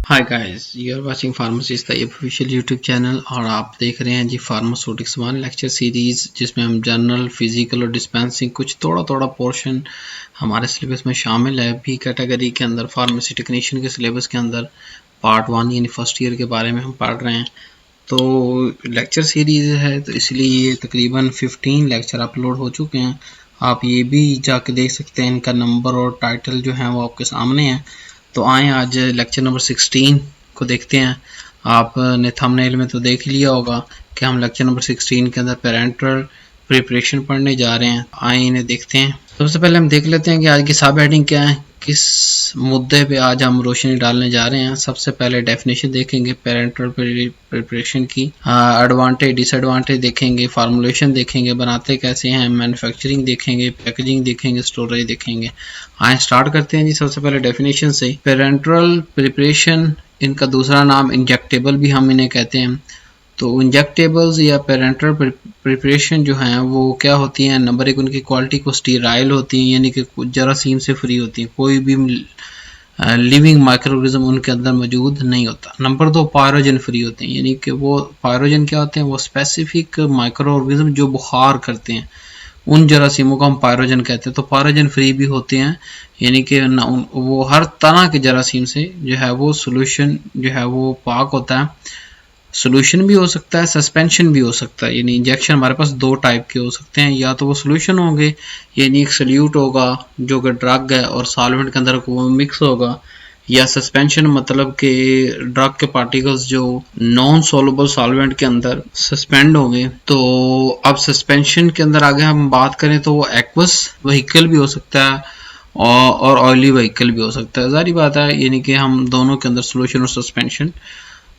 Hi guys, you are watching pharmacist the official YouTube channel और आप देख रहे हैं जी फार्मास्यूटिक्स वन लेक्चर सीरीज़, जिसमें हम जनरल, फिजिकल और डिस्पेंसिंग कुछ थोड़ा पोर्शन हमारे सिलेबस में शामिल है। बी कैटेगरी के अंदर फार्मेसी टेक्नीशियन के सिलेबस के अंदर पार्ट 1 यानी फर्स्ट ईयर के बारे में हम पढ़ रहे हैं। तो लेक्चर सीरीज़ है तो इसलिए तकरीबन 15 लेक्चर अपलोड हो चुके हैं। आप ये भी जाके देख सकते हैं, इनका नंबर और टाइटल जो है वो आपके सामने है। तो आए आज लेक्चर नंबर 16 को देखते हैं। आपने थंबनेल में तो देख लिया होगा कि हम लेक्चर नंबर 16 के अंदर पेरेंटल प्रिपरेशन पढ़ने जा रहे हैं। आए इन्हें देखते हैं। सबसे पहले हम देख लेते हैं कि आज की सब हेडिंग क्या है, किस मुद्दे पे आज हम रोशनी डालने जा रहे हैं। सबसे पहले डेफिनेशन देखेंगे पेरेंटल प्रिपरेशन की, एडवांटेज डिसएडवांटेज देखेंगे, फार्मूलेशन देखेंगे, बनाते कैसे हैं, मैन्युफैक्चरिंग देखेंगे, पैकेजिंग देखेंगे, स्टोरेज देखेंगे। आए स्टार्ट करते हैं जी। सबसे पहले डेफिनेशन से, पेरेंटल प्रिपरेशन, इनका दूसरा नाम इंजेक्टेबल भी हम इन्हें कहते हैं। तो इंजेक्टेबल्स या पेरेंटल प्रिपरेशन जो हैं वो क्या होती हैं, नंबर एक उनकी क्वालिटी को स्टीराइल होती हैं, यानी कि जरासीम से फ्री होती हैं, कोई भी लिविंग माइक्रोऑर्गेनिज्म उनके अंदर मौजूद नहीं होता। नंबर दो, पायरोजन फ्री होते हैं, यानी कि वो पायरोजन क्या होते हैं, वो स्पेसिफिक माइक्रोऑर्गेनिज्म जो बुखार करते हैं उन जरासीमों को हम पायरोजन कहते हैं। तो पायरोजन फ्री भी होते हैं, यानी कि वो हर तरह के जरासीम से जो है वो सोल्यूशन जो है वो पाक होता है। सोल्यूशन भी हो सकता है, सस्पेंशन भी हो सकता है, यानी इंजेक्शन हमारे पास दो टाइप के हो सकते हैं। या तो वो सोल्यूशन होंगे, यानी एक सोल्यूट होगा जो कि ड्रग है और सॉल्वेंट के अंदर वो मिक्स होगा, या सस्पेंशन मतलब कि ड्रग के पार्टिकल्स जो नॉन सोलुबल सॉल्वेंट के अंदर सस्पेंड होंगे। तो अब सस्पेंशन के अंदर आगे हम बात करें तो वो एक्वस व्हीकल भी हो सकता है और ऑयली व्हीकल भी हो सकता है। जारी बात है, यानी कि हम दोनों के अंदर सोल्यूशन और सस्पेंशन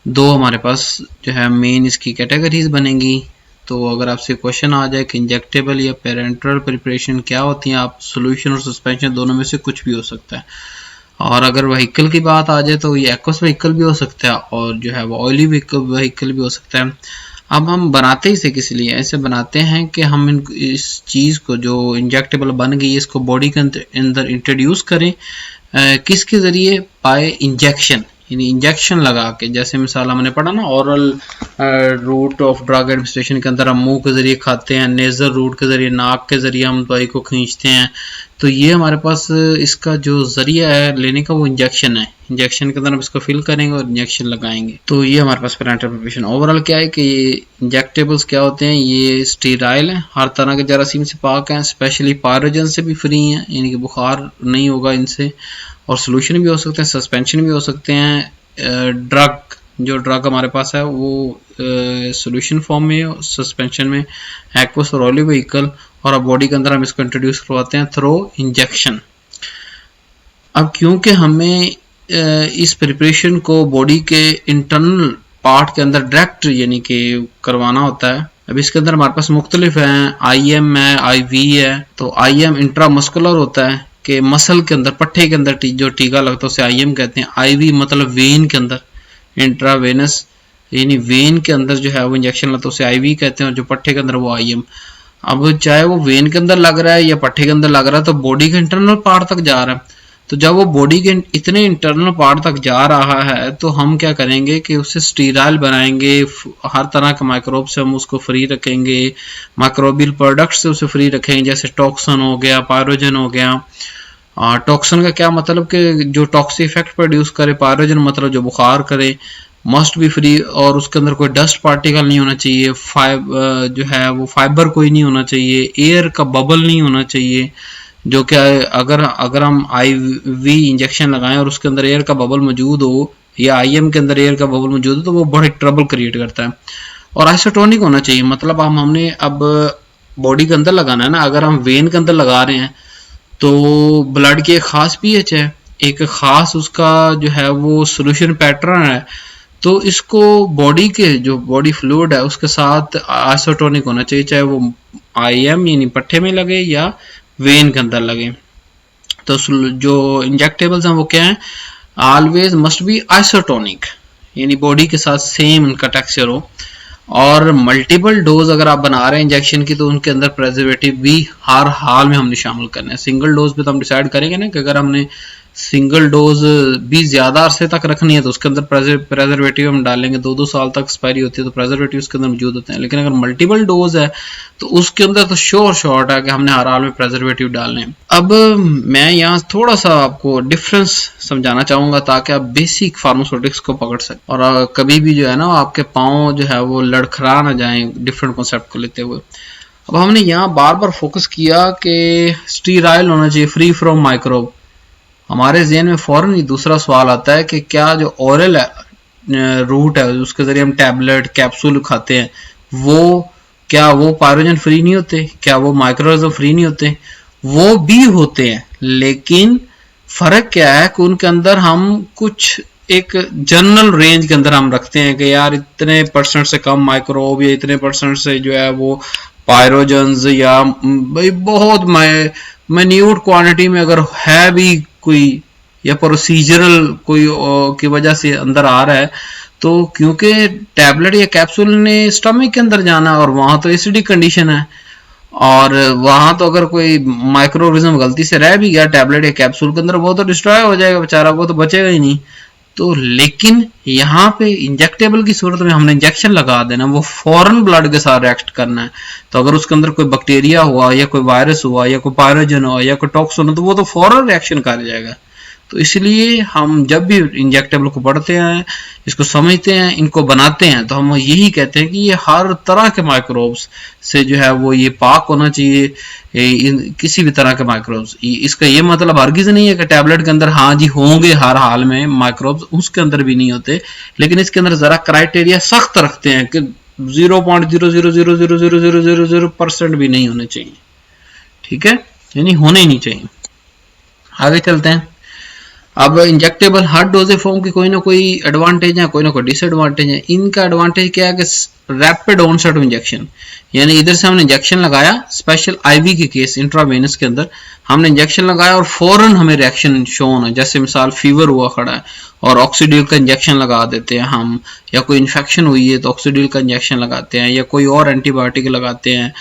दो हमारे पास जो है मेन इसकी कैटेगरीज बनेंगी। तो अगर आपसे क्वेश्चन आ जाए कि इंजेक्टेबल या पेरेंटल प्रिपरेशन क्या होती है, आप सोल्यूशन और सस्पेंशन दोनों में से कुछ भी हो सकता है। और अगर व्हीकल की बात आ जाए तो ये एक्वस व्हीकल भी हो सकता है और जो है वो ऑयली व्हीकल भी हो सकता है। अब हम बनाते इसे किस लिए, ऐसे बनाते हैं कि हम इस चीज़ को जो इंजेक्टेबल बन गई इसको बॉडी के अंदर इंट्रोड्यूस करें, किसके ज़रिए, बाय इंजेक्शन, यानी इंजेक्शन लगा के। जैसे मिसाल हमने पढ़ा ना, oral route of drug administration के अंदर हम मुंह के जरिए खाते हैं, नेजल रूट के जरिए, नाक के जरिए हम दवाई को खींचते हैं। तो ये हमारे पास इसका जो जरिया है लेने का वो इंजेक्शन है। इंजेक्शन के अंदर हम इसको फिल करेंगे और इंजेक्शन लगाएंगे। तो ये हमारे पास पेरेंटल प्रिपरेशन। ओवरऑल क्या है कि ये इंजेक्टेबल्स क्या होते हैं, ये स्टीराइल है, हर तरह के जरासीम से पाक हैं, स्पेशली पायरोजन से भी फ्री हैं, यानी कि बुखार नहीं होगा इनसे, और सोल्यूशन भी हो सकते हैं, सस्पेंशन भी हो सकते हैं। ड्रग जो ड्रग हमारे पास है वो सोल्यूशन फॉर्म में, सस्पेंशन में एक्वस और ऑयली व्हीकल, और अब बॉडी के अंदर हम इसको इंट्रोड्यूस करवाते हैं थ्रू इंजेक्शन। अब क्योंकि हमें इस प्रिपरेशन को बॉडी के इंटरनल पार्ट के अंदर डायरेक्ट यानी कि करवाना होता है। अब इसके अंदर हमारे पास मुख्तलिफ हैं, IM है, IV है। तो IM इंट्रामस्कुलर होता है कि मसल के अंदर, पट्टे के अंदर जो टीका लगता है उसे IM कहते हैं। IV मतलब वेन के अंदर, इंट्रावेनस यानी वेन के अंदर जो है वो इंजेक्शन लगता है उसे IV कहते हैं, और जो पट्टे के अंदर वो IM। अब चाहे वो वेन के अंदर लग रहा है या पट्टे के अंदर लग रहा है तो बॉडी के इंटरनल पार्ट तक जा रहा है। तो जब वो बॉडी के इतने इंटरनल पार्ट तक जा रहा है तो हम क्या करेंगे कि उसे स्टीराइल बनाएंगे, हर तरह के माइक्रोब से हम उसको फ्री रखेंगे, माइक्रोबियल प्रोडक्ट से उसे फ्री रखेंगे, जैसे टॉक्सिन हो गया, पायरोजन हो गया। टॉक्सिन का क्या मतलब कि जो टॉक्सिक इफेक्ट प्रोड्यूस करे, पायरोजन मतलब जो बुखार करे, मस्ट बी फ्री, और उसके अंदर कोई डस्ट पार्टिकल नहीं होना चाहिए, जो है वो फाइबर कोई नहीं होना चाहिए, एयर का बबल नहीं होना चाहिए। जो कि अगर हम IV इंजेक्शन लगाएं और उसके अंदर एयर का बबल मौजूद हो, या IM के अंदर एयर का बबल मौजूद हो, तो वो बड़े ट्रबल क्रिएट करता है। और आइसोटोनिक होना चाहिए, मतलब हमने अब बॉडी के अंदर लगाना है ना, अगर हम वेन के अंदर लगा रहे हैं तो ब्लड की एक खास pH है, एक खास उसका जो है वो सोल्यूशन पैटर्न है। तो इसको बॉडी के जो बॉडी फ्लूइड है उसके साथ आइसोटोनिक होना चाहिए, चाहे वो IM यानी पट्टे में लगे या वेन के अंदर लगे। तो जो इंजेक्टेबल्स हैं वो क्या है, ऑलवेज मस्ट बी आइसोटोनिक, यानी बॉडी के साथ सेम उनका टेक्सचर हो। और मल्टीपल डोज अगर आप बना रहे हैं इंजेक्शन की तो उनके अंदर प्रेजर्वेटिव भी हर हाल में हमने शामिल करना है। सिंगल डोज पे तो हम डिसाइड करेंगे ना कि अगर हमने सिंगल डोज भी ज्यादा अरसे तक रखनी है तो उसके अंदर प्रेजर्वेटिव हम डालेंगे, 2-2 साल तक एक्सपायरी होती है तो प्रेजर्वेटिव उसके अंदर मौजूद होते हैं। लेकिन अगर मल्टीपल डोज है तो उसके अंदर तो श्योर शॉर्ट है कि हमने हर हाल में प्रेजर्वेटिव डालने हैं। अब मैं यहाँ थोड़ा सा आपको डिफरेंस समझाना चाहूंगा ताकि आप बेसिक फार्मास्यूटिक्स को पकड़ सकें और कभी भी जो है ना आपके पाँव जो है वो लड़खड़ा ना जाए डिफरेंट कॉन्सेप्ट को लेते हुए। अब हमने यहाँ बार बार फोकस किया कि स्टीराइल होना चाहिए, फ्री फ्रॉम माइक्रोब। हमारे ज़हन में फौरन ही दूसरा सवाल आता है कि क्या जो ओरल रूट है उसके जरिए हम टैबलेट कैप्सूल खाते हैं क्या वो पायरोजन फ्री नहीं होते, क्या वो माइक्रोऑर्गेनिज्म फ्री नहीं होते? वो भी होते हैं, लेकिन फर्क क्या है कि उनके अंदर हम कुछ एक जनरल रेंज के अंदर हम रखते हैं कि यार इतने % से कम माइक्रोब या इतने % से जो है वो पायरोजन्स या बहुत माइन्यूट क्वांटिटी में अगर है भी कोई या प्रोसीजरल कोई की वजह से अंदर आ रहा है तो क्योंकि टैबलेट या कैप्सूल ने स्टमक के अंदर जाना और वहां तो एसिडिक कंडीशन है और वहां तो अगर कोई माइक्रोऑर्गेनिज्म गलती से रह भी गया टैबलेट या कैप्सूल के अंदर वो तो डिस्ट्रॉय हो जाएगा बेचारा, वो तो बचेगा ही नहीं। तो लेकिन यहाँ पे इंजेक्टेबल की सूरत में हमने इंजेक्शन लगा देना, वो फौरन ब्लड के साथ रिएक्ट करना है। तो अगर उसके अंदर कोई बैक्टीरिया हुआ या कोई वायरस हुआ या कोई पायरोजन हुआ या कोई टॉक्सिन हो तो वो तो फौरन रिएक्शन कर जाएगा। तो इसलिए हम जब भी इंजेक्टेबल को पढ़ते हैं, इसको समझते हैं, इनको बनाते हैं तो हम यही कहते हैं कि ये हर तरह के माइक्रोब्स से जो है वो ये पाक होना चाहिए, किसी भी तरह के माइक्रोब्स। इसका ये मतलब हरगिज नहीं है कि टैबलेट के अंदर हाँ जी होंगे हर हाल में माइक्रोब्स, उसके अंदर भी नहीं होते, लेकिन इसके अंदर जरा क्राइटेरिया सख्त रखते हैं कि 0.0000000% भी नहीं होने चाहिए, ठीक है, यानी होने ही नहीं चाहिए। आगे चलते हैं। अब इंजेक्टेबल हर डोजेज फॉर्म की कोई ना कोई एडवांटेज है, कोई ना कोई डिसएडवांटेज है। इनका एडवांटेज क्या है कि रैपिड ऑनसेट ऑफ इंजेक्शन, यानी इधर से हमने इंजेक्शन लगाया, स्पेशल आईवी के केस इंट्रावेनस के अंदर हमने इंजेक्शन लगाया और फौरन हमें रिएक्शन शो होना, जैसे मिसाल फीवर हुआ खड़ा है और ऑक्सीडिल का इंजेक्शन लगा देते हैं हम, या कोई इन्फेक्शन हुई है तो ऑक्सीडिल का इंजेक्शन लगाते हैं या कोई और एंटीबायोटिक लगाते हैं।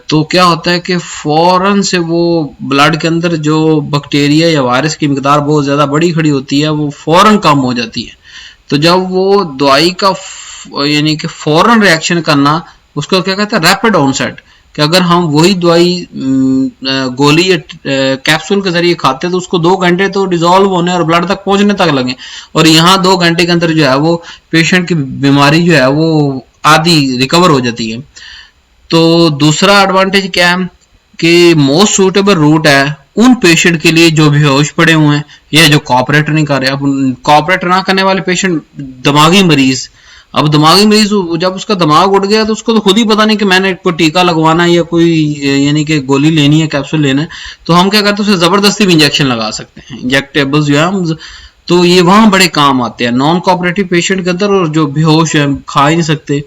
तो क्या होता है कि फौरन से वो ब्लड के अंदर जो बैक्टीरिया या वायरस की मिकदार बहुत ज़्यादा बड़ी खड़ी होती है वो फौरन कम हो जाती है। तो जब वो दवाई का यानी कि फौरन रिएक्शन करना, उसको क्या कहते हैं रैपिड ऑनसेट, कि अगर हम वही दवाई गोली या कैप्सूल के जरिए खाते तो उसको 2 घंटे तो डिजोल्व होने और ब्लड तक पहुंचने तक लगे, और यहाँ 2 घंटे के अंदर जो है वो पेशेंट की बीमारी जो है वो आधी रिकवर हो जाती है। तो दूसरा एडवांटेज क्या है कि मोस्ट सूटेबल रूट है उन पेशेंट के लिए जो बेहोश पड़े हुए हैं या जो कोऑपरेट नहीं कर रहे। अब कोऑपरेट ना करने वाले पेशेंट, दिमागी मरीज, अब दिमागी मरीज जब उसका दिमाग उठ गया तो उसको तो खुद ही पता नहीं कि मैंने कोई टीका लगवाना है या कोई यानी कि गोली लेनी है, कैप्सूल लेना है, तो हम क्या करते हैं उसे जबरदस्ती भी इंजेक्शन लगा सकते हैं। इंजेक्टेबल्स जो है हम, तो ये वहां बड़े काम आते हैं नॉन कोऑपरेटिव पेशेंट के अंदर, और जो बेहोश है, खा ही नहीं सकते,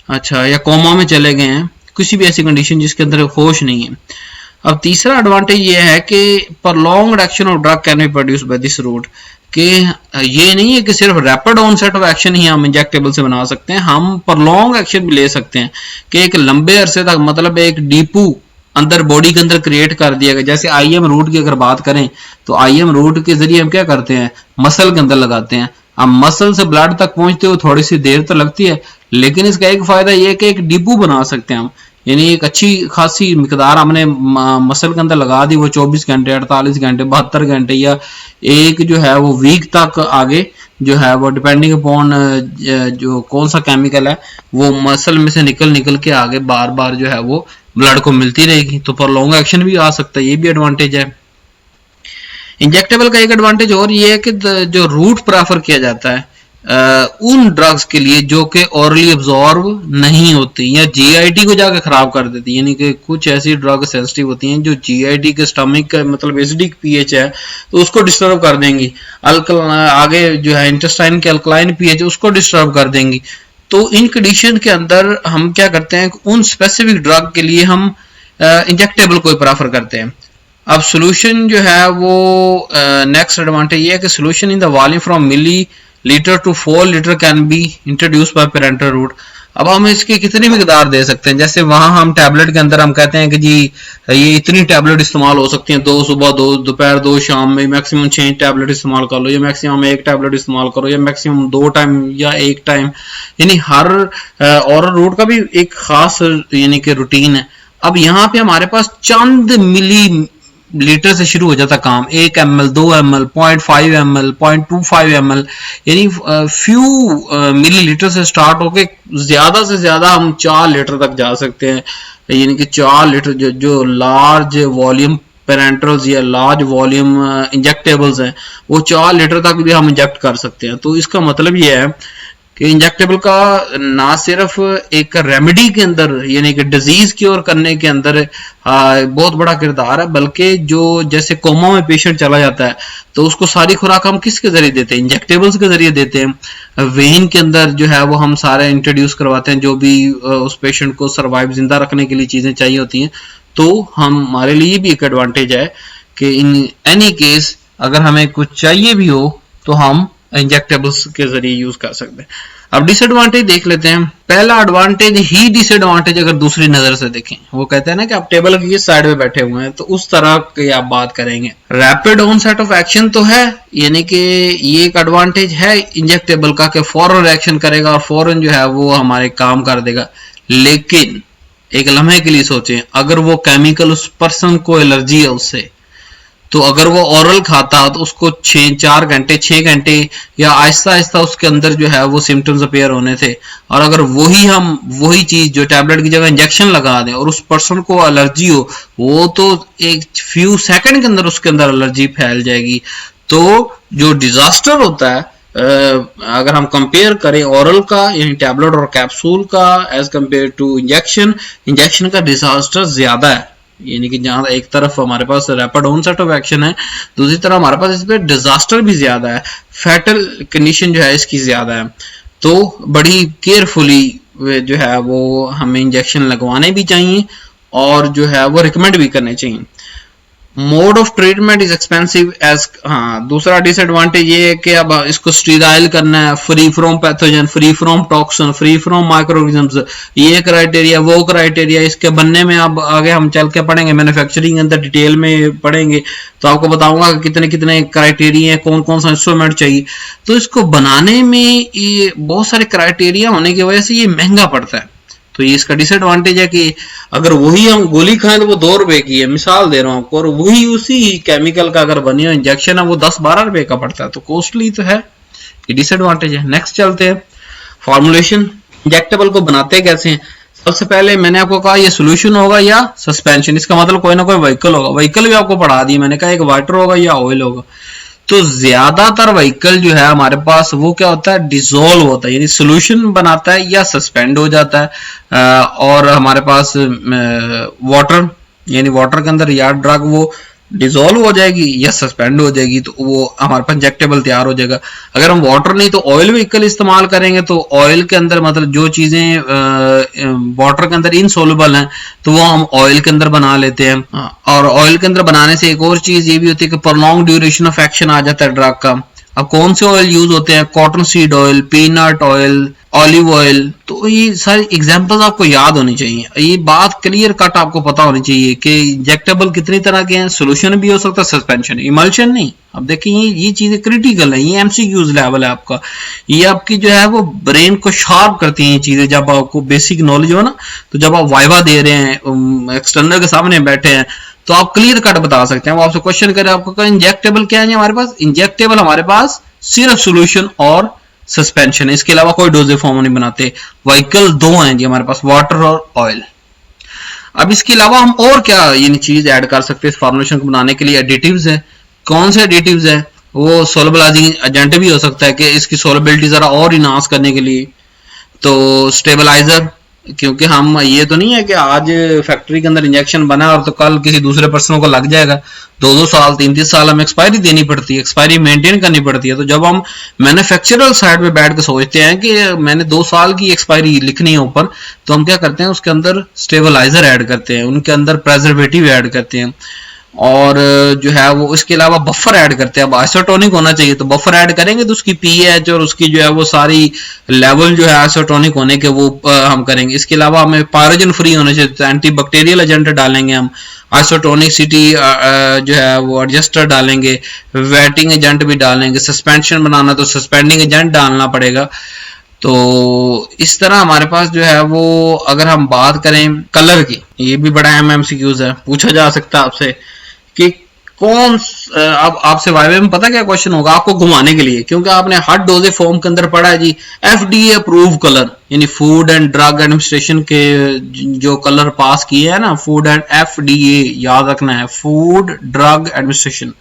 अच्छा, या कोमा में चले गए हैं, किसी भी ऐसी कंडीशन जिसके अंदर होश नहीं है। अब तीसरा एडवांटेज ये है कि prolonged action of drug can be produce by this route, कि ये नहीं है कि सिर्फ रैपिड ऑनसेट ऑफ एक्शन ही हम इंजेक्टेबल से बना सकते हैं, हम प्रॉन्ग एक्शन भी ले सकते हैं कि एक लंबे अरसे तक, मतलब एक डीपू अंदर बॉडी के अंदर क्रिएट कर दिया गया। जैसे आईएम रूट की अगर बात करें तो आईएम रूट के जरिए हम क्या करते हैं, मसल के अंदर लगाते हैं। अब मसल से ब्लड तक पहुंचते हुए थोड़ी सी देर तो लगती है, लेकिन इसका एक फायदा यह है कि एक डिपू बना सकते हैं हम, यानी एक अच्छी खासी मिकदार हमने मसल के अंदर लगा दी, वो 24 घंटे, 48 घंटे, 72 घंटे या एक जो है वो वीक तक आगे जो है वो डिपेंडिंग अपॉन जो कौन सा केमिकल है वो मसल में से निकल के आगे बार बार जो है वो ब्लड को मिलती रहेगी, तो प्रॉन्ग एक्शन भी आ सकता है, ये भी एडवांटेज है। इंजेक्टेबल का एक एडवांटेज और ये है कि जो रूट प्रेफर किया जाता है उन ड्रग्स के लिए जो कि ऑरली अब्जॉर्ब नहीं होती या जीआईटी को जाकर खराब कर देती, यानी कि कुछ ऐसी ड्रग सेंसिटिव होती हैं जो जीआईटी के स्टमक का मतलब एसिडिक पीएच है तो उसको डिस्टर्ब कर देंगी, आगे जो है इंटेस्टाइन के अल्कलाइन पीएच उसको डिस्टर्ब कर देंगी। तो इन कंडीशन के अंदर हम क्या करते हैं, उन स्पेसिफिक ड्रग के लिए हम इंजेक्टेबल को प्रेफर करते हैं। अब सोल्यूशन जो है वो नेक्स्ट एडवांटेज ये है कि solution in the volume from millilitre to 4 litre can be introduce by parenteral route. अब हम इसकी कितनी मिकदार दे सकते हैं, जैसे वहां हम टैबलेट के अंदर हम कहते हैं कि जी ये इतनी टैबलेट इस्तेमाल हो सकती हैं, 2 सुबह 2 दोपहर 2 शाम में, मैक्सिमम 6 टैबलेट इस्तेमाल कर लो, या मैक्सिमम 1 टैबलेट इस्तेमाल करो, या मैक्सिमम 2 टाइम या 1 टाइम। यानी हर ओरल रूट का भी एक खास यानी कि रूटीन है। अब यहाँ पे हमारे पास चंद मिली लीटर से शुरू हो जाता काम, 1 ml, 2 ml, 0.5 ml, 0.25 ml, यानी फ्यू मिलीलीटर से स्टार्ट होके ज्यादा से ज्यादा हम 4 लीटर तक जा सकते हैं। यानी कि 4 लीटर जो लार्ज वॉल्यूम पेरेंटल्स या लार्ज वॉल्यूम इंजेक्टेबल्स हैं, वो 4 लीटर तक भी हम इंजेक्ट कर सकते हैं। तो इसका मतलब ये है कि इंजेक्टेबल का ना सिर्फ एक रेमेडी के अंदर यानी कि डिजीज क्योर करने के अंदर बहुत बड़ा किरदार है, बल्कि जो जैसे कोमा में पेशेंट चला जाता है तो उसको सारी खुराक हम किसके जरिए देते हैं, इंजेक्टेबल्स के जरिए देते हैं। वेन के अंदर जो है वो हम सारे इंट्रोड्यूस करवाते हैं, जो भी उस पेशेंट को सर्वाइव जिंदा रखने के लिए चीजें चाहिए होती हैं। तो हमारे लिए भी एक एडवांटेज है कि इन एनी केस अगर हमें कुछ चाहिए भी हो तो हम इंजेक्टेबल्स के जरिए यूज कर सकते हैं। अब डिसएडवांटेज देख लेते हैं। पहला एडवांटेज ही डिसएडवांटेज अगर दूसरी नजर से देखें, वो कहते हैं ना कि आप टेबल की साइड में बैठे हुए हैं, तो उस तरह की आप बात करेंगे। रैपिड ऑनसेट ऑफ एक्शन तो है, यानी कि ये एक एडवांटेज है इंजेक्टेबल का कि फौरन रिएक्शन करेगा और फौरन जो है वो हमारे काम कर देगा। लेकिन एक लम्हे के लिए सोचें, अगर वो केमिकल उस पर्सन को एलर्जी है उससे, तो अगर वो ओरल खाता तो उसको 4 घंटे 6 घंटे या आहिस्ता आहिस्ता उसके अंदर जो है वो सिम्टम्स अपीयर होने थे। और अगर वही चीज जो टैबलेट की जगह इंजेक्शन लगा दें और उस पर्सन को एलर्जी हो, वो तो एक फ्यू सेकंड के अंदर उसके अंदर एलर्जी फैल जाएगी। तो जो डिजास्टर होता है, अगर हम कंपेयर करें ओरल का यानी टैबलेट और कैप्सूल का एज कंपेयर टू इंजेक्शन का डिजास्टर ज्यादा है। यानी कि जहां एक तरफ हमारे पास रैपिड ऑनसेट ऑफ एक्शन है, दूसरी तरफ हमारे पास इस पे डिजास्टर भी ज्यादा है, फैटल कंडीशन जो है इसकी ज्यादा है। तो बड़ी केयरफुली जो है वो हमें इंजेक्शन लगवाने भी चाहिए और जो है वो रिकमेंड भी करने चाहिए। Mode of treatment is expensive as, हाँ दूसरा डिसएडवांटेज ये है कि अब इसको स्टीराइल करना है, free from pathogen, free from toxin, free from microorganisms, ये क्राइटेरिया वो क्राइटेरिया। इसके बनने में अब आगे हम चल के पढ़ेंगे, मैन्युफैक्चरिंग अंदर डिटेल में पढ़ेंगे तो आपको बताऊंगा कि कितने कितने क्राइटेरिया हैं, कौन कौन सा इंस्ट्रूमेंट चाहिए। तो इसको बनाने में ये बहुत सारे क्राइटेरिया होने की वजह से ये महंगा पड़ता है। तो ये इसका डिसएडवांटेज है कि अगर वही हम गोली खाएं तो वो 2 रुपए की है, मिसाल दे रहा हूं आपको, और वही उसी केमिकल का अगर बनी हुई इंजेक्शन है वो 10-12 रुपए का पड़ता है, तो कॉस्टली तो है, ये डिसएडवांटेज है। नेक्स्ट चलते हैं, फॉर्मुलेशन। इंजेक्टेबल को बनाते कैसे हैं? सबसे पहले मैंने आपको कहा ये सोल्यूशन होगा या सस्पेंशन, इसका मतलब कोई ना कोई व्हीकल होगा। व्हीकल भी आपको पढ़ा दी मैंने, कहा एक वाटर होगा या ऑयल होगा। तो ज्यादातर व्हीकल जो है हमारे पास वो क्या होता है, डिसॉल्व होता है, यानी सोल्यूशन बनाता है या सस्पेंड हो जाता है। और हमारे पास वाटर, यानी वाटर के अंदर या ड्रग वो डिसॉल्व हो जाएगी या सस्पेंड हो जाएगी, तो वो हमारे पास इंजेक्टेबल तैयार हो जाएगा। अगर हम वाटर नहीं तो ऑयल व्हीकल इस्तेमाल करेंगे, तो ऑयल के अंदर मतलब जो चीजें वाटर के अंदर इनसोल्युबल हैं तो वो हम ऑयल के अंदर बना लेते हैं। और ऑयल के अंदर बनाने से एक और चीज ये भी होती है कि प्रोलॉन्ग ड्यूरेशन ऑफ एक्शन आ जाता है ड्रग का। अब कौन से ऑयल यूज होते हैं, cotton seed oil, peanut oil, olive oil, तो ये सारी एग्जांपल्स आपको याद होनी चाहिए। ये बात क्लियर कट आपको पता होनी चाहिए कि इंजेक्टेबल कितनी तरह के हैं, सोल्यूशन भी हो सकता है, सस्पेंशन, इमल्शन नहीं। अब देखिए ये चीजें क्रिटिकल है, ये एमसीक्यूज लेवल है आपका, ये आपकी जो है वो ब्रेन को शार्प करती है ये चीजें। जब आपको बेसिक नॉलेज हो ना, तो जब आप वाइवा दे रहे हैं, एक्सटर्नल के सामने बैठे हैं, तो आप क्लियर कट बता सकते हैं। वो आपसे क्वेश्चन करे आपको इंजेक्टेबल क्या है हमारे पास, इंजेक्टेबल हमारे पास सिर्फ सोल्यूशन और सस्पेंशन है, इसके अलावा कोई डोजेज फॉर्म नहीं बनाते। व्हीकल 2 हैं जी हमारे पास, वाटर और ऑयल। अब इसके अलावा हम और क्या ये चीज ऐड कर सकते हैं इस फॉर्मुलेशन को बनाने के लिए? एडिटिव्स है। कौन से एडिटिव्स है? वो सोलबलाइजिंग एजेंट भी हो सकता है कि इसकी सोलबिलिटी जरा और इनहांस करने के लिए। तो स्टेबलाइजर, क्योंकि हम ये तो नहीं है कि आज फैक्ट्री के अंदर इंजेक्शन बना और तो कल किसी दूसरे पर्सन को लग जाएगा। 2-2 साल 3-3 साल हमें एक्सपायरी देनी पड़ती है, एक्सपायरी मेंटेन करनी पड़ती है। तो जब हम मैन्युफैक्चरर साइड पे बैठ के सोचते हैं कि मैंने 2 साल की एक्सपायरी लिखनी है ऊपर, तो हम क्या करते हैं उसके अंदर स्टेबलाइजर ऐड करते हैं, उनके अंदर प्रेजर्वेटिव ऐड करते हैं। और जो है वो इसके अलावा बफर ऐड करते हैं। अब आइसोटोनिक होना चाहिए तो बफर ऐड करेंगे तो उसकी पीएच और उसकी जो है वो सारी लेवल जो है आइसोटोनिक होने के वो हम करेंगे। इसके अलावा हमें पायरोजन फ्री होना चाहिए तो एंटी बैक्टीरियल एजेंट डालेंगे हम, आइसोटोनिसिटी जो है वो एडजस्टर डालेंगे, वेटिंग एजेंट भी डालेंगे, सस्पेंशन बनाना तो सस्पेंडिंग एजेंट डालना पड़ेगा। तो इस तरह हमारे पास जो है वो अगर हम बात करें कलर की, ये भी बड़ा एमसीक्यूज है, पूछा जा सकता है आपसे कि कौन अब आपसे वाइवे में पता क्या क्वेश्चन होगा आपको घुमाने के लिए, क्योंकि आपने हर डोजेज फॉर्म के अंदर पढ़ा है जी एफडीए अप्रूव कलर, यानी फूड एंड ड्रग एडमिनिस्ट्रेशन के जो कलर पास किए हैं ना, फूड एंड एफडीए याद रखना है, food drug administration,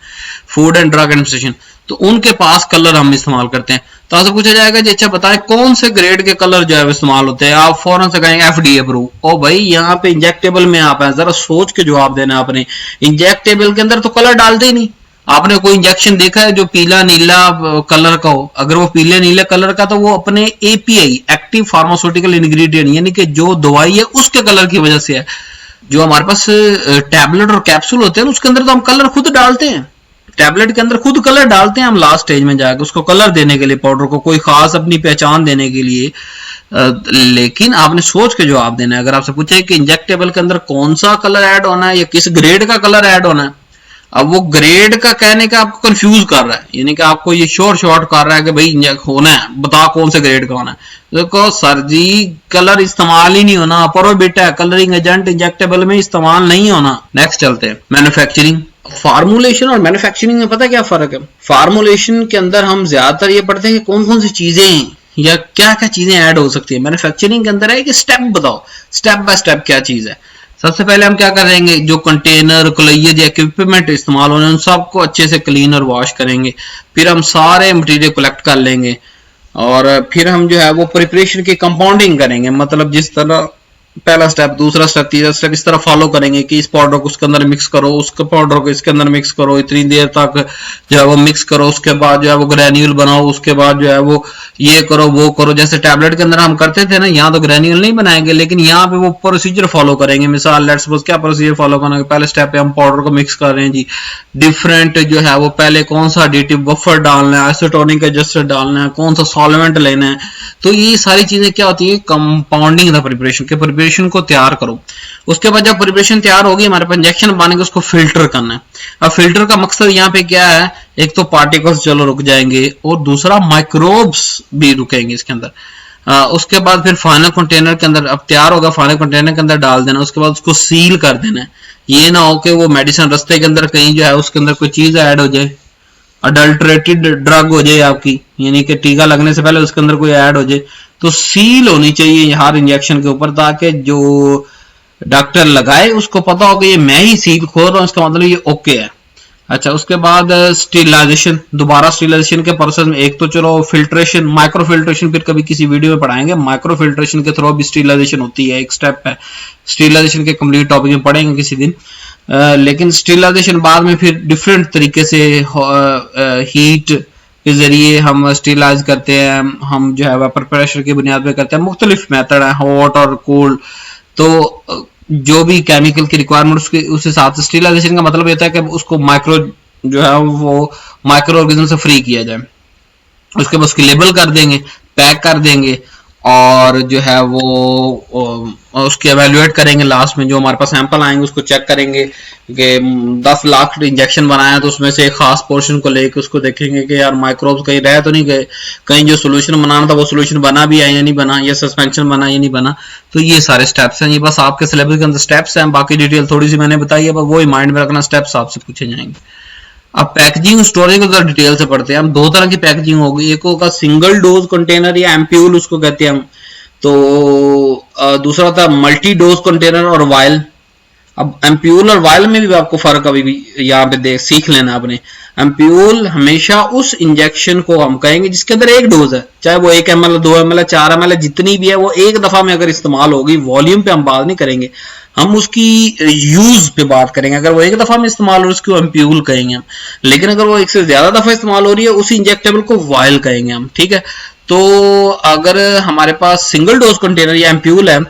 food and drug administration, तो उनके पास कलर हम इस्तेमाल करते हैं। तो आपसे पूछा जाएगा जी अच्छा बताएं कौन से ग्रेड के कलर जो है इस्तेमाल होते हैं, आप फौरन से कहेंगे एफडीए अप्रूव। ओ भाई यहाँ पे इंजेक्टेबल में आप हैं, जरा सोच के जवाब देना आपने, इंजेक्टेबल के अंदर तो कलर डालते ही नहीं। आपने कोई इंजेक्शन देखा है जो पीला नीला कलर का हो? अगर वो पीले नीले कलर का तो वो अपने एपीआई एक्टिव फार्मास्यूटिकल इंग्रेडिएंट यानी कि जो दवाई है उसके कलर की वजह से है। जो हमारे पास टैबलेट और कैप्सूल होते हैं उसके अंदर तो हम कलर खुद डालते हैं, टैबलेट के अंदर खुद कलर डालते हैं हम लास्ट स्टेज में जाकर उसको कलर देने के लिए, पाउडर को कोई खास अपनी पहचान देने के लिए। लेकिन आपने सोच के जवाब देना है। अगर आपसे पूछे कि इंजेक्टेबल के अंदर कौन सा कलर ऐड होना है या किस ग्रेड का कलर ऐड होना है, अब वो ग्रेड का कहने का आपको कंफ्यूज कर रहा है, यानी कि आपको ये शॉर्ट कर रहा है कि भाई इंजेक्ट होना है, बता कौन से ग्रेड का होना है। देखो सर जी कलर इस्तेमाल ही नहीं होना, पर बेटा कलरिंग एजेंट इंजेक्टेबल में इस्तेमाल नहीं होना। नेक्स्ट चलते हैं मैन्युफैक्चरिंग। फार्मूलेशन और मैन्युफैक्चरिंग में पता क्या फर्क है? फार्मूलेशन के अंदर हम ज्यादातर ये पढ़ते हैं कि कौन कौन सी चीजें हैं या क्या क्या चीजें ऐड हो सकती है। मैन्युफैक्चरिंग के अंदर है कि स्टेप बताओ, स्टेप बाय स्टेप क्या चीज है। सबसे पहले हम क्या करेंगे, जो कंटेनर कलैयद या इक्विपमेंट इस्तेमाल होने उन सबको अच्छे से क्लीन और वॉश करेंगे। फिर हम सारे मटेरियल कलेक्ट कर लेंगे और फिर हम जो है वो प्रिपरेशन की कंपाउंडिंग करेंगे, मतलब जिस तरह पहला स्टेप, दूसरा स्टेप, तीसरा स्टेप इस तरह फॉलो करेंगे कि इस पाउडर को उसके अंदर मिक्स करो, उसके पाउडर को इसके अंदर मिक्स करो, इतनी देर तक जो है वो मिक्स करो, उसके बाद जो है वो ग्रेन्यूल बनाओ, उसके बाद जो है वो ये करो वो करो। जैसे टैबलेट के अंदर हम करते थे ना, यहाँ तो ग्रेन्यूल नहीं बनाएंगे लेकिन यहाँ पे वो प्रोसीजर फॉलो करेंगे। मिसाल लेट्स सपोज क्या प्रोसीजर फॉलो करना है, पहले स्टेप पे हम पाउडर को मिक्स कर रहे हैं जी, डिफरेंट जो है वो पहले कौन सा एडिटिव बफर डालना है, आइसोटोनिक एडजस्टर डालना है, कौन सा सॉल्वेंट लेना है। तो ये सारी चीजें क्या होती है, कंपाउंडिंग द प्रिपरेशन के प्रिपरेशन को तैयार करो। उसके बाद जब प्रिपरेशन तैयार होगी हमारे पास इंजेक्शन बनेंगे, उसको फिल्टर करना है। अब फिल्टर का मकसद यहाँ पे क्या है, एक तो पार्टिकल्स चलो रुक जाएंगे और दूसरा माइक्रोब्स भी रुकेंगे इसके अंदर। उसके बाद फिर फाइनल कंटेनर के अंदर, अब तैयार होगा फाइनल कंटेनर के अंदर डाल देना, उसके बाद उसको सील कर देना है। ये ना हो कि वो मेडिसिन रास्ते के अंदर कहीं जो है उसके अंदर कोई चीज ऐड हो जाए, अडल्ट्रेटेड ड्रग हो जाए आपकी, यानी कि टीका लगने से पहले उसके अंदर कोई ऐड हो जाए। तो सील होनी चाहिए हर इंजेक्शन के ऊपर, ताकि जो डॉक्टर लगाए उसको पता हो कि ये मैं ही सील खोल रहा हूँ, इसका मतलब ये ओके है। अच्छा, उसके बाद स्टीरिलाइजेशन, दोबारा स्टीरिलाइजेशन के प्रोसेस में एक तो चलो फिल्ट्रेशन, माइक्रो फिल्ट्रेशन फिर कभी किसी वीडियो में पढ़ाएंगे, माइक्रो फिल्ट्रेशन के थ्रू भी स्टीरिलाइजेशन होती है, एक स्टेप है। स्टीरिलाइजेशन के कंप्लीट टॉपिक में पढ़ेंगे किसी दिन। लेकिन स्टीरिलाइजेशन बाद में फिर डिफरेंट तरीके से हीट के जरिए हम स्टीरिलाइज करते हैं, हम जो है वेपर प्रेशर की बुनियाद पे करते हैं, मुख्तलिफ मेथड है, हॉट और कोल्ड। तो जो भी केमिकल की रिक्वायरमेंट उस हिसाब से स्टीरिलाइजेशन का मतलब होता है कि उसको माइक्रो जो है वो माइक्रो ऑर्गेनिज्म से फ्री किया जाए। उसके बाद उसकी लेबल कर देंगे, पैक कर देंगे और जो है वो उसकी एवेल्युएट करेंगे। लास्ट में जो हमारे पास सैंपल आएंगे उसको चेक करेंगे कि 10 लाख इंजेक्शन बनाया तो उसमें से एक खास पोर्शन को लेके उसको देखेंगे कि यार माइक्रोब्स कहीं रह तो नहीं गए, कहीं जो सोल्यूशन बनाना था वो सोल्यूशन बना भी है या नहीं बना, या सस्पेंशन बना या नहीं बना। तो ये सारे स्टेप्स हैं, ये बस आपके सिलेबस के अंदर स्टेप्स हैं, बाकी डिटेल थोड़ी सी मैंने बताई है, वो ही माइंड में रखना, स्टेप्स आपसे पूछे जाएंगे। अब पैकेजिंग स्टोरेज को जरा डिटेल से पढ़ते हैं हम। दो तरह की पैकेजिंग होगी, एक होगा सिंगल डोज कंटेनर या एम्प्यूल उसको कहते हैं हम, तो दूसरा था मल्टी डोज कंटेनर और वायल। अब एम्प्यूल और वायल में भी आपको फर्क अभी भी यहाँ पे सीख लेना आपने। एम्प्यूल हमेशा उस इंजेक्शन को हम कहेंगे जिसके अंदर एक डोज है, चाहे वो 1 ml 2 ml 4 ml जितनी भी है, वो एक दफा में अगर इस्तेमाल होगी, वॉल्यूम पे हम बात नहीं करेंगे, हम उसकी यूज पे बात करेंगे। अगर वो एक दफा में इस्तेमाल हो रही है उसको एम्प्यूल कहेंगे हम, लेकिन अगर वो एक से ज्यादा दफा इस्तेमाल हो रही है उसी इंजेक्टेबल को वायल कहेंगे हम, ठीक है। तो अगर हमारे पास सिंगल डोज कंटेनर या एम्प्यूल है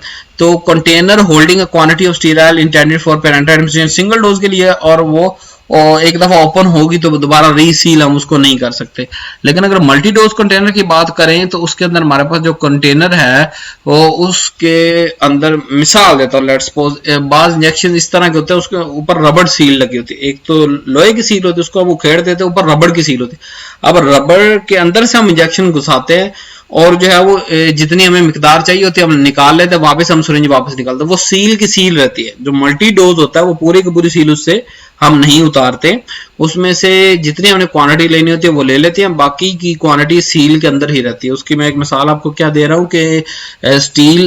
तो container holding a quantity of sterile intended for parental administration, single dose के लिए, और वो एक दफा ओपन होगी तो दोबारा रीसील हम उसको नहीं कर सकते। लेकिन अगर मल्टी डोज कंटेनर की बात करें तो उसके अंदर हमारे पास जो कंटेनर है वो उसके अंदर, मिसाल देता हूँ, लेट्स सपोज बाज इंजेक्शन इस तरह के होते हैं, उसके ऊपर रबड़ सील लगी होती है, एक तो लोहे की सील होती है, उसको हम उखेड़ देते हैं, ऊपर रबड़ की सील होती है। अब रबड़ के अंदर से हम इंजेक्शन घुसाते हैं और जो है वो जितनी हमें मिकदार चाहिए होती है हम निकाल लेते हैं, वापस हम सिरिंज वापस निकालते हैं, वो सील की सील रहती है। जो मल्टी डोज होता है वो पूरी की पूरी सील उससे हम नहीं उतारते, उसमें से जितनी हमने क्वांटिटी लेनी होती है वो ले लेते हैं, बाकी की क्वांटिटी सील के अंदर ही रहती है। उसकी मैं एक मिसाल आपको क्या दे रहा हूँ कि स्टील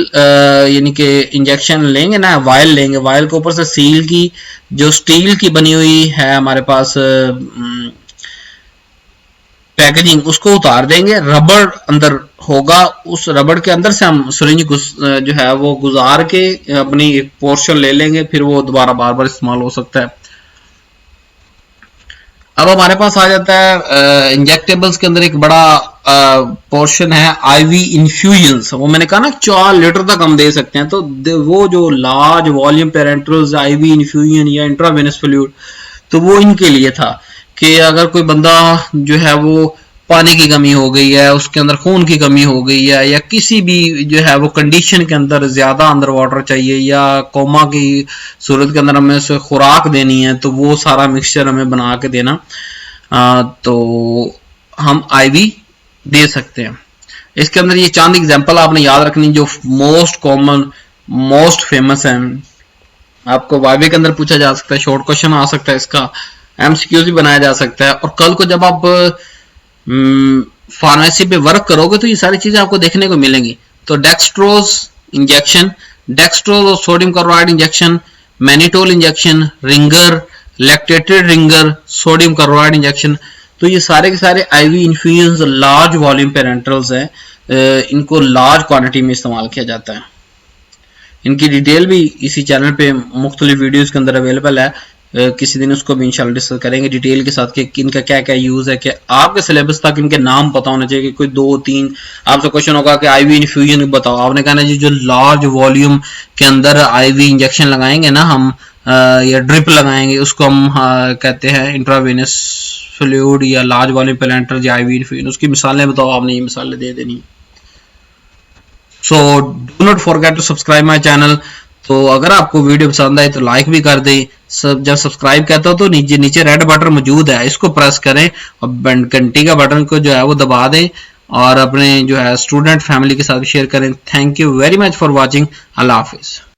यानी कि इंजेक्शन लेंगे ना, वायल लेंगे, वायल के ऊपर से सील की जो स्टील की बनी हुई है हमारे पास पैकेजिंग, उसको उतार देंगे, रबड़ अंदर होगा, उस रबड़ के अंदर से हम सिरिंज जो है वो गुजार के अपनी एक पोर्शन ले लेंगे, फिर वो दोबारा बार बार इस्तेमाल हो सकता है। अब हमारे पास आ जाता है इंजेक्टेबल्स के अंदर एक बड़ा पोर्शन है आईवी इन्फ्यूजन्स। वो मैंने कहा ना 4 लीटर तक हम दे सकते हैं, तो वो जो large volume parentals IV infusion या इंट्रावेनस फ्लूइड, तो वो इनके लिए था कि अगर कोई बंदा जो है वो पानी की कमी हो गई है, उसके अंदर खून की कमी हो गई है, या किसी भी जो है वो कंडीशन के अंदर ज्यादा अंडर वाटर चाहिए, या कोमा की सूरत के अंदर हमें उसे खुराक देनी है, तो वो सारा मिक्सचर हमें बना के देना, तो हम आईवी दे सकते हैं। इसके अंदर ये चंद एग्जांपल आपने याद रखनी जो मोस्ट कॉमन मोस्ट फेमस है। आपको वाइवे के अंदर पूछा जा सकता है, शॉर्ट क्वेश्चन आ सकता है, इसका एमसीक्यूज भी बनाया जा सकता है, और कल को जब आप फार्मेसी पे वर्क करोगे तो ये सारी चीजें आपको देखने को मिलेंगी। तो डेक्सट्रोज इंजेक्शन, डेक्सट्रोज और sodium chloride injection, mannitol injection, Ringer, lactated Ringer, sodium chloride injection, तो ये सारे के सारे IV infusion large volume parenterals हैं, इनको लार्ज क्वांटिटी में इस्तेमाल किया जाता है। इनकी डिटेल भी इसी चैनल पे मुख्तलिफ वीडियोस के अंदर अवेलेबल है, किसी दिन उसको भी इंशाल्लाह डिस्कस करेंगे डिटेल के साथ कि इनका क्या क्या यूज है, कि आपके सिलेबस तक इनके नाम पता होना चाहिए। कि कोई 2-3 आपसे क्वेश्चन होगा कि आईवी इन्फ्यूजन बताओ, आपने कहना जी जो लार्ज वॉल्यूम के अंदर आईवी इंजेक्शन लगाएंगे ना हम, या ड्रिप लगाएंगे, उसको हम कहते हैं इंट्रावेनस फ्लूइड या लार्ज वॉल्यूम पेरेंटल या आईवी इन्फ्यूजन, उसकी मिसालें बताओ, आपने ये मिसालें दे देनी। So do not forget to subscribe my channel. तो अगर आपको वीडियो पसंद आए तो लाइक भी कर दें। जब सब्सक्राइब कहते हो तो नीचे रेड बटन मौजूद है, इसको प्रेस करें और घंटी का बटन को जो है वो दबा दें, और अपने जो है स्टूडेंट फैमिली के साथ शेयर करें। Thank you very much for watching. Allah Hafiz.